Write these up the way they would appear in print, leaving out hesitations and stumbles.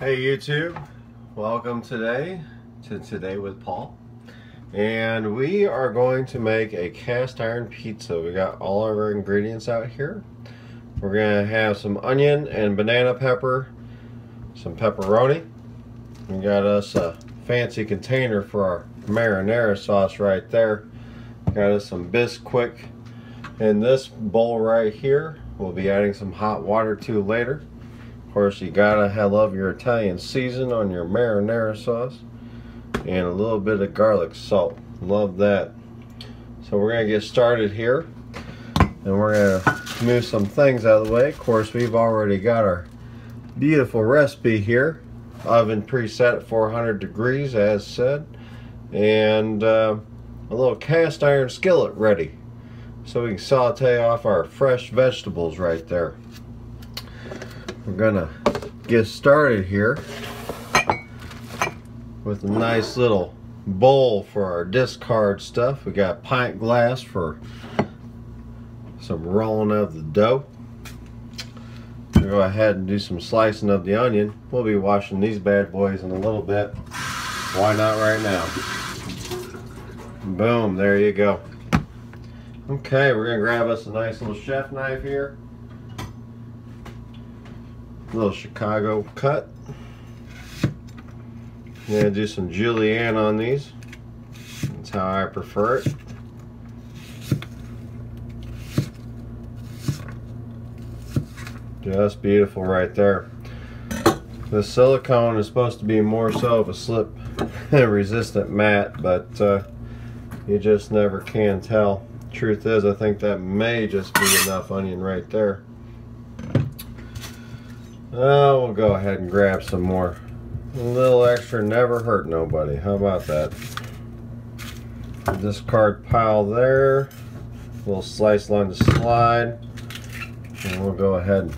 Hey YouTube, welcome today to Today with Paul, and we are going to make a cast iron pizza. We got all of our ingredients out here. We're gonna have some onion and banana pepper, some pepperoni. We got us a fancy container for our marinara sauce right there. Got us some Bisquick. In this bowl right here, we'll be adding some hot water to later. Of course, you gotta love your Italian season on your marinara sauce, and a little bit of garlic salt. Love that. So we're gonna get started here, and we're gonna move some things out of the way. Of course, we've already got our beautiful recipe here, oven preset at 400 degrees as said, and a little cast iron skillet ready, so we can saute off our fresh vegetables right there. We're gonna get started here with a nice little bowl for our discard stuff. We got pint glass for some rolling of the dough. We'll go ahead and do some slicing of the onion. We'll be washing these bad boys in a little bit. Why not right now? Boom, there you go. Okay, we're gonna grab us a nice little chef knife here. Little Chicago cut. I'm gonna do some julienne on these. That's how I prefer it. Just beautiful right there. The silicone is supposed to be more so of a slip resistant mat, but you just never can tell. Truth is, I think that may just be enough onion right there. We'll go ahead and grab some more. A little extra never hurt nobody. How about that? Discard pile there. A little slice along the slide. And we'll go ahead and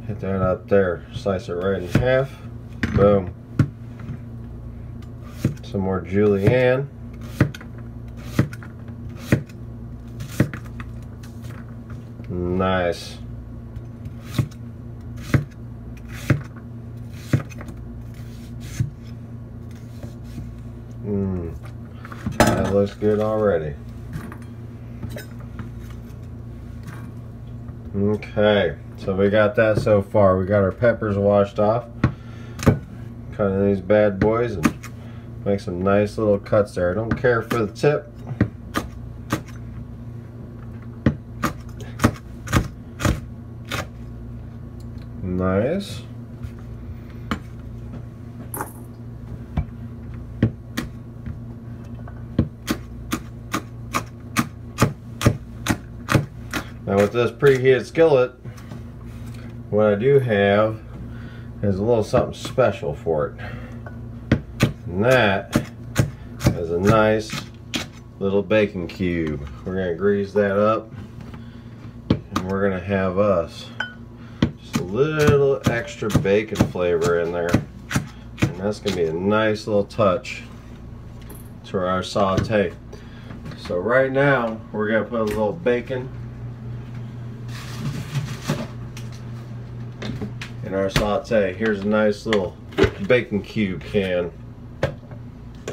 hit that up there. Slice it right in half. Boom. Some more julienne. Nice. That looks good already. Okay, so we got that so far. We got our peppers washed off. Cutting these bad boys and make some nice little cuts there. I don't care for the tip. Nice. Now with this preheated skillet, what I do have is a little something special for it. And that is a nice little bacon cube. We're going to grease that up, and we're going to have us just a little extra bacon flavor in there. And that's going to be a nice little touch to our saute. So right now, we're going to put a little bacon in our saute. Here's a nice little bacon cube can.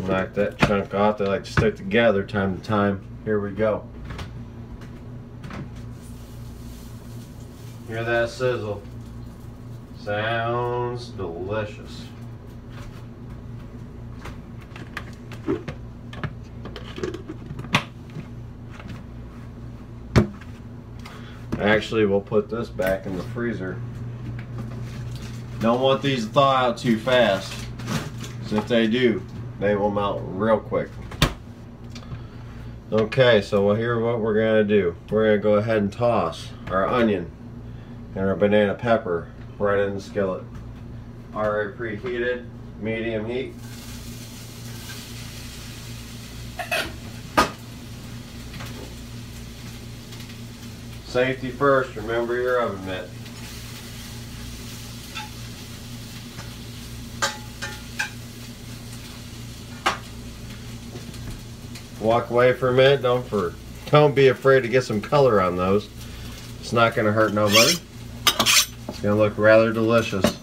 Knock that chunk off. They like to stick together time to time. Here we go. Hear that sizzle? Sounds delicious. Actually, we'll put this back in the freezer. Don't want these to thaw out too fast, because if they do, they will melt real quick. Okay, so here's what we're going to do. We're going to go ahead and toss our onion and our banana pepper right in the skillet. Already preheated, medium heat. Safety first, remember your oven mitt. Walk away for a minute. Don't be afraid to get some color on those. It's not going to hurt nobody. It's going to look rather delicious.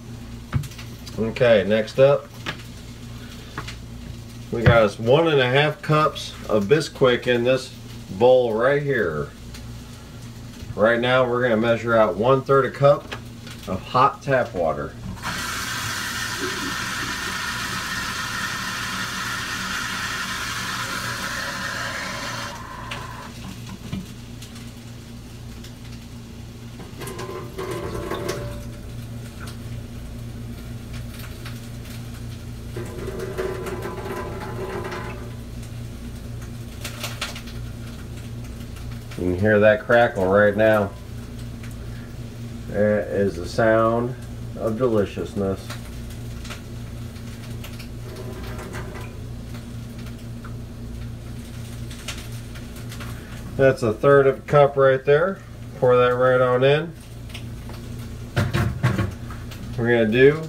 Okay, next up, we got us 1.5 cups of Bisquick in this bowl right here. Right now we're going to measure out 1/3 a cup of hot tap water. You can hear that crackle right now. That is the sound of deliciousness. That's 1/3 of a cup right there. Pour that right on in. We're going to do,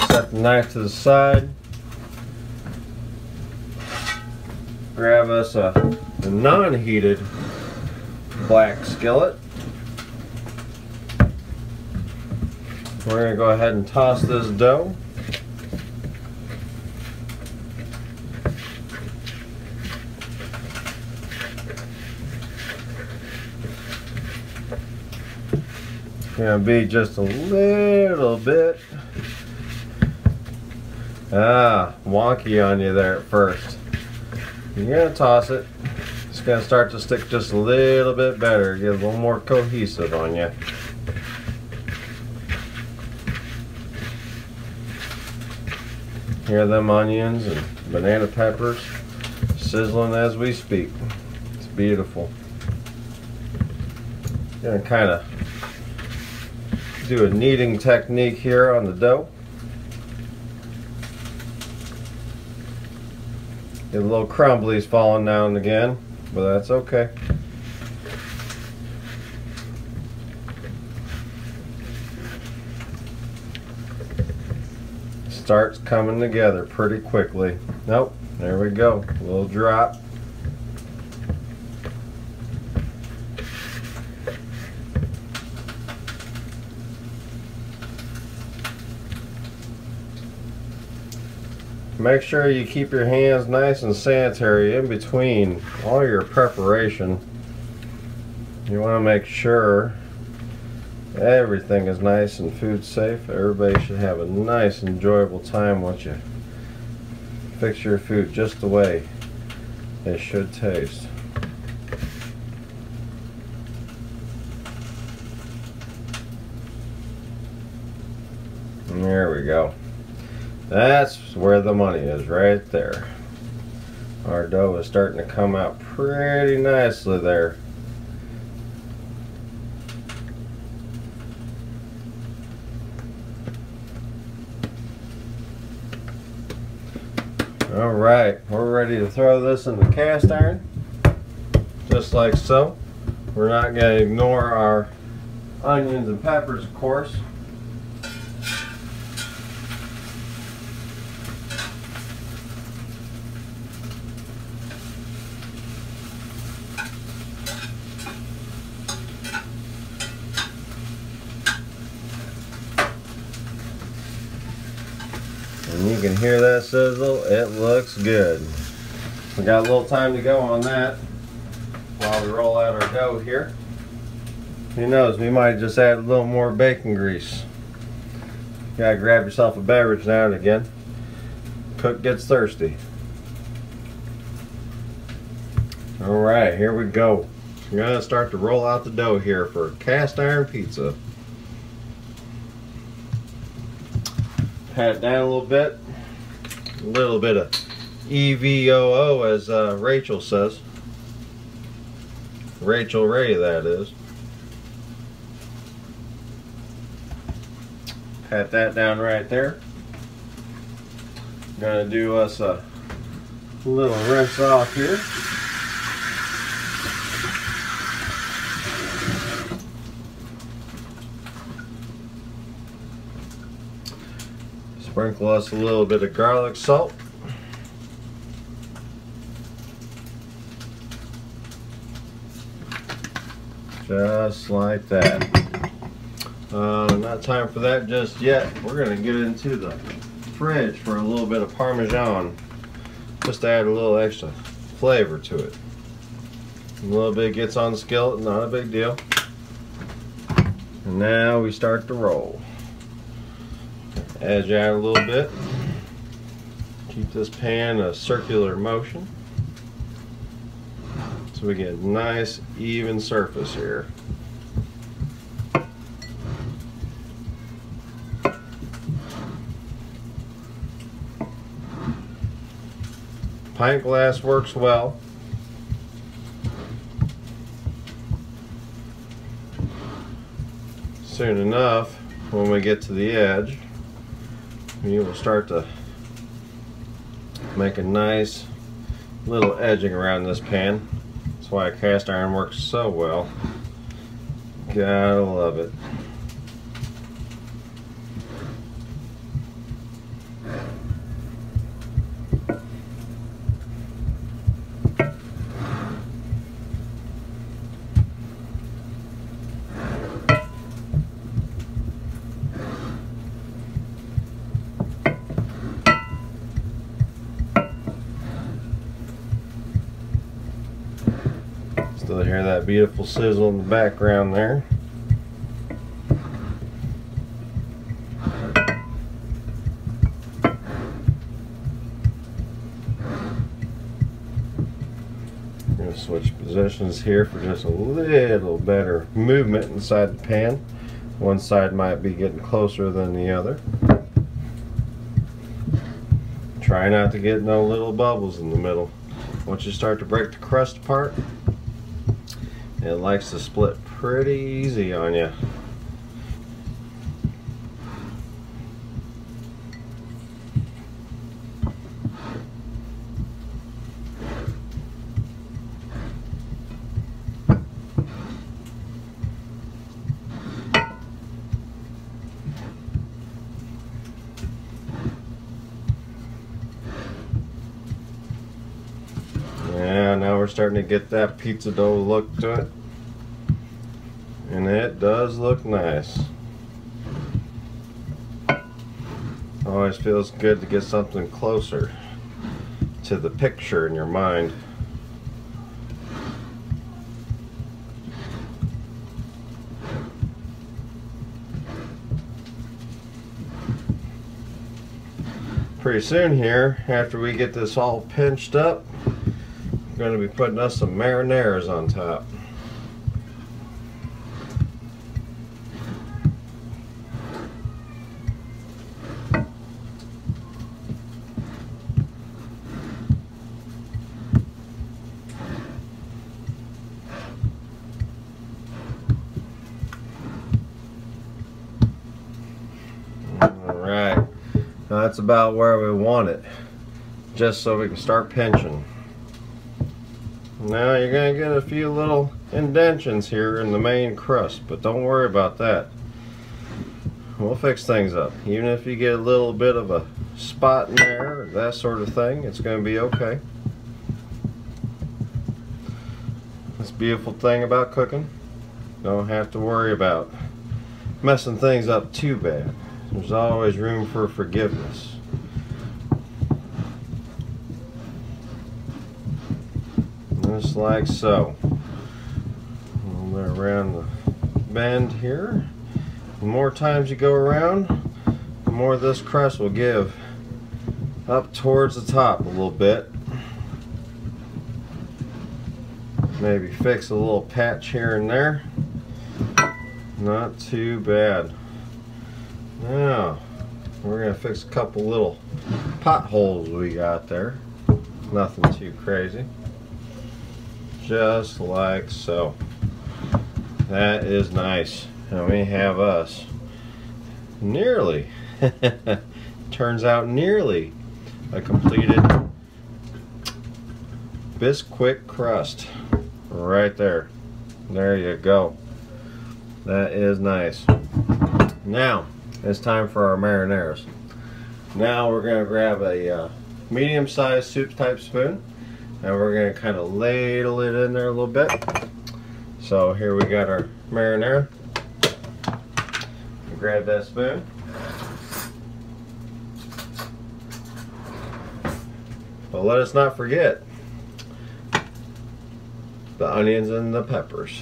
set the knife to the side. Grab us a non-heated black skillet. We're going to go ahead and toss this dough. It's going to be just a little bit wonky on you there at first. You're going to toss it. It's going to start to stick just a little bit better, get a little more cohesive on you. Hear them onions and banana peppers sizzling as we speak. It's beautiful. Going to kind of do a kneading technique here on the dough. Get a little crumblies falling now and again, but that's okay. Starts coming together pretty quickly. Nope, there we go. A little drop. Make sure you keep your hands nice and sanitary in between all your preparation. You want to make sure everything is nice and food safe. Everybody should have a nice, enjoyable time once you fix your food just the way it should taste. And there we go. That's where the money is, right there. Our dough is starting to come out pretty nicely there. All right, we're ready to throw this in the cast iron, just like so. We're not going to ignore our onions and peppers, of course. And you can hear that sizzle. It looks good. We got a little time to go on that while we roll out our dough here. Who knows, we might just add a little more bacon grease. You gotta grab yourself a beverage now and again. Cook gets thirsty. Alright, here we go. We're gonna start to roll out the dough here for cast iron pizza. Pat it down a little bit of EVOO, as Rachel says. Rachel Ray, that is. Pat that down right there. Gonna do us a little rinse off here. Sprinkle us a little bit of garlic salt. Just like that. Not time for that just yet. We're going to get into the fridge for a little bit of Parmesan, just to add a little extra flavor to it. A little bit gets on the skillet, not a big deal. And now we start to roll. Edge out a little bit. Keep this pan a circular motion so we get a nice even surface here. Pint glass works well. Soon enough, when we get to the edge, we will start to make a nice little edging around this pan. That's why a cast iron works so well. Gotta love it. Still hear that beautiful sizzle in the background there. I'm going to switch positions here for just a little better movement inside the pan. One side might be getting closer than the other. Try not to get no little bubbles in the middle. Once you start to break the crust apart, it likes to split pretty easy on you. Yeah, now we're starting to get that pizza dough look to it. And it does look nice. Always feels good to get something closer to the picture in your mind. Pretty soon here, after we get this all pinched up, we're going to be putting us some marinara on top. Alright, now that's about where we want it, just so we can start pinching. Now you're going to get a few little indentions here in the main crust, but don't worry about that. We'll fix things up. Even if you get a little bit of a spot in there, or that sort of thing, it's going to be okay. That's the beautiful thing about cooking. Don't have to worry about messing things up too bad. There's always room for forgiveness. Just like so. A little bit around the bend here. The more times you go around, the more this crust will give up towards the top a little bit. Maybe fix a little patch here and there. Not too bad. Now, we're going to fix a couple little potholes we got there. Nothing too crazy. Just like so. That is nice. And we have us nearly, turns out nearly a completed Bisquick crust. Right there. There you go. That is nice. Now, it's time for our marinara. Now we're going to grab a medium-sized soup type spoon, and we're going to kind of ladle it in there a little bit. So here we got our marinara. grab that spoon. But let us not forget the onions and the peppers.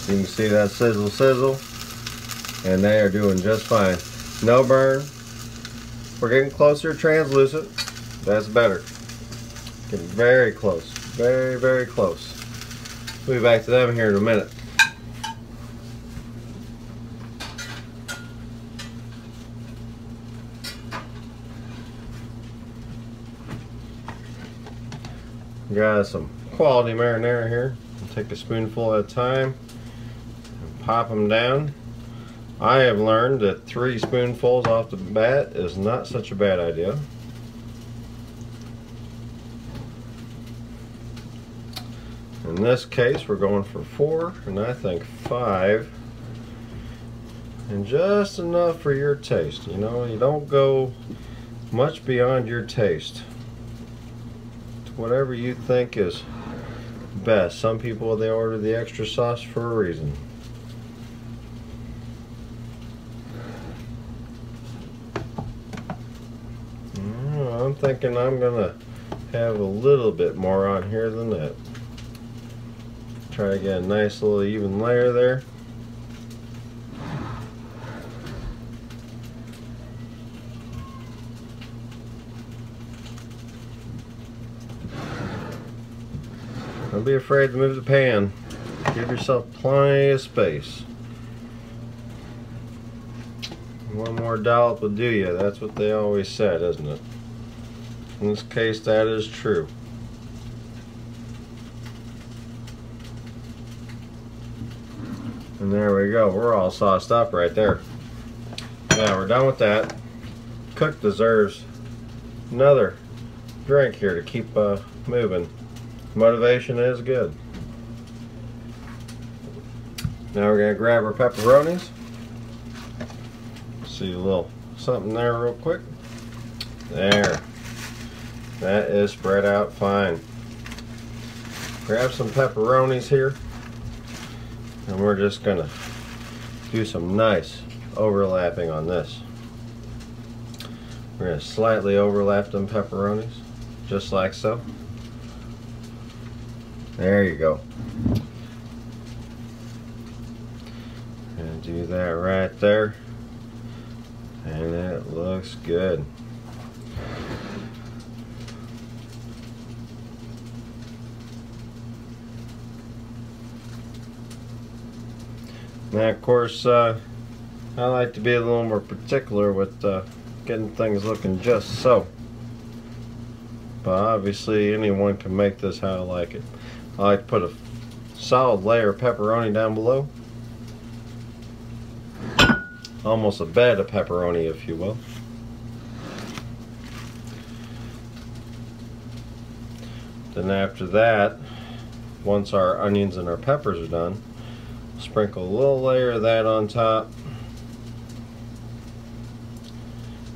You can see that sizzle sizzle, and they are doing just fine. No burn. We're getting closer to translucent. That's better. Getting very close. Very, very close. We'll be back to them here in a minute. We got some quality marinara here. We'll take a spoonful at a time and pop them down. I have learned that 3 spoonfuls off the bat is not such a bad idea. In this case, we're going for 4, and I think 5. And just enough for your taste. You know, you don't go much beyond your taste. It's whatever you think is best. Some people, they order the extra sauce for a reason. I'm thinking I'm gonna have a little bit more on here than that. Try to get a nice little even layer there. Don't be afraid to move the pan. Give yourself plenty of space. One more dollop will do you. That's what they always said, isn't it? In this case, that is true. And there we go. We're all sauced up right there. Now we're done with that. Cook deserves another drink here to keep moving. Motivation is good. Now we're going to grab our pepperonis. See a little something there real quick. There. That is spread out fine. Grab some pepperonis here, and we're just gonna do some nice overlapping on this. We're gonna slightly overlap them pepperonis, just like so. There you go. And do that right there, and it looks good. Now, of course, I like to be a little more particular with getting things looking just so. But obviously, anyone can make this how I like it. I like to put a solid layer of pepperoni down below. Almost a bed of pepperoni, if you will. Then after that, once our onions and our peppers are done, sprinkle a little layer of that on top,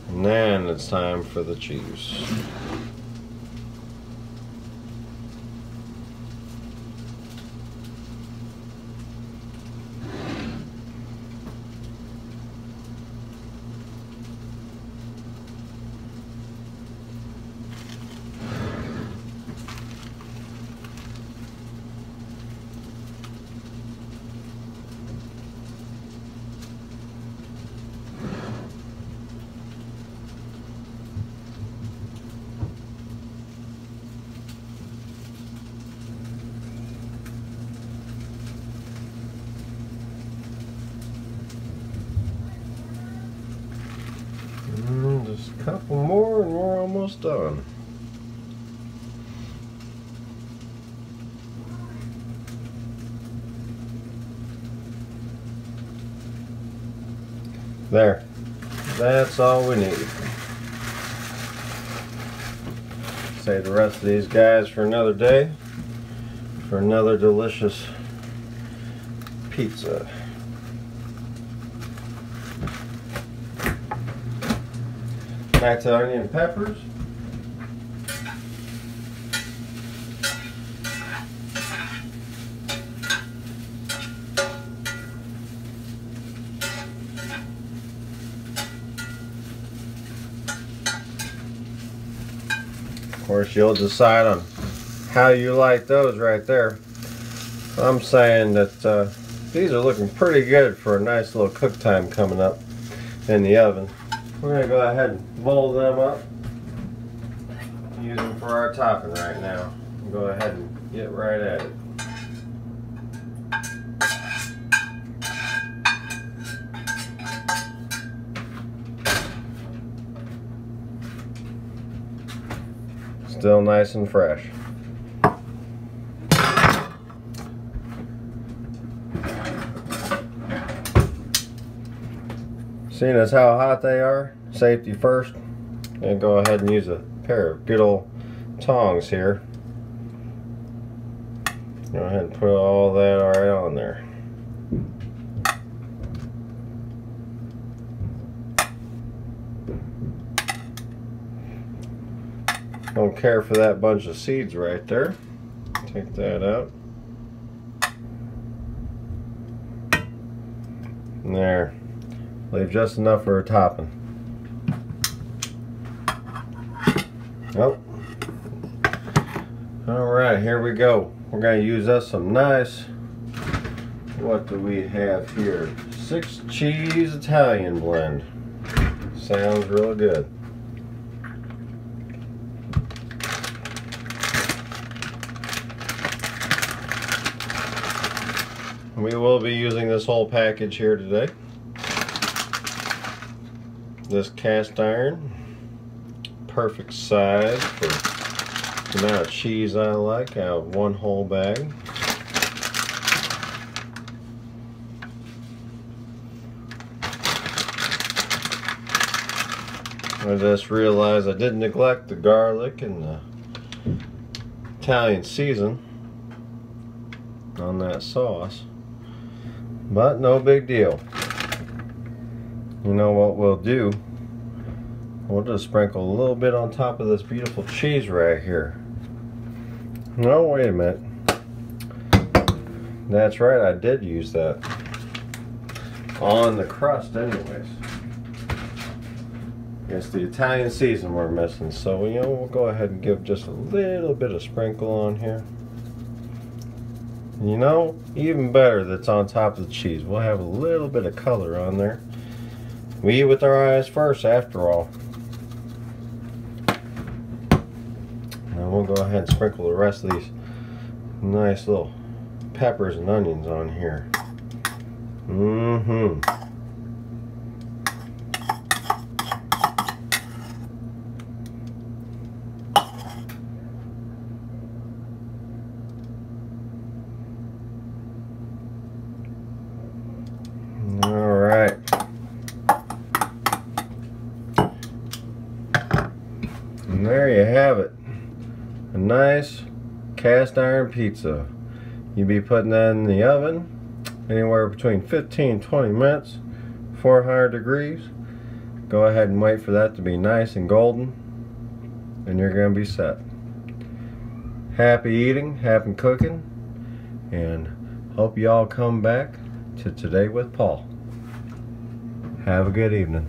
and then it's time for the cheese. Just a couple more and we're almost done. There. That's all we need. Save the rest of these guys for another day, for another delicious pizza. Back to onion and peppers. Of course, you'll decide on how you like those right there. I'm saying that these are looking pretty good for a nice little cook time coming up in the oven. We're going to go ahead and mold them up. Use them for our topping right now. We'll go ahead and get right at it. Still nice and fresh. Seeing as how hot they are, safety first, and go ahead and use a pair of good old tongs here. Go ahead and put all that right on there. Don't care for that bunch of seeds right there. Take that out. And there. Leave just enough for a topping. Oh. Alright, here we go. We're going to use us some nice, what do we have here? 6 cheese Italian blend. Sounds real good. We will be using this whole package here today. This cast iron, perfect size for the amount of cheese I like. I have 1 whole bag. I just realized I did neglect the garlic and the Italian season on that sauce, but no big deal. You know what we'll do? We'll just sprinkle a little bit on top of this beautiful cheese right here. No, wait a minute. That's right, I did use that on the crust anyways. It's the Italian season we're missing, so you know, we'll go ahead and give just a little bit of sprinkle on here. You know, even better that's on top of the cheese. We'll have a little bit of color on there. We eat with our eyes first, after all. Now we'll go ahead and sprinkle the rest of these nice little peppers and onions on here. Alright. And there you have it. A nice cast iron pizza. You'd be putting that in the oven anywhere between 15 and 20 minutes, 400 degrees. Go ahead and wait for that to be nice and golden, and you're going to be set. Happy eating, happy cooking, and hope you all come back to Today with Paul. Have a good evening.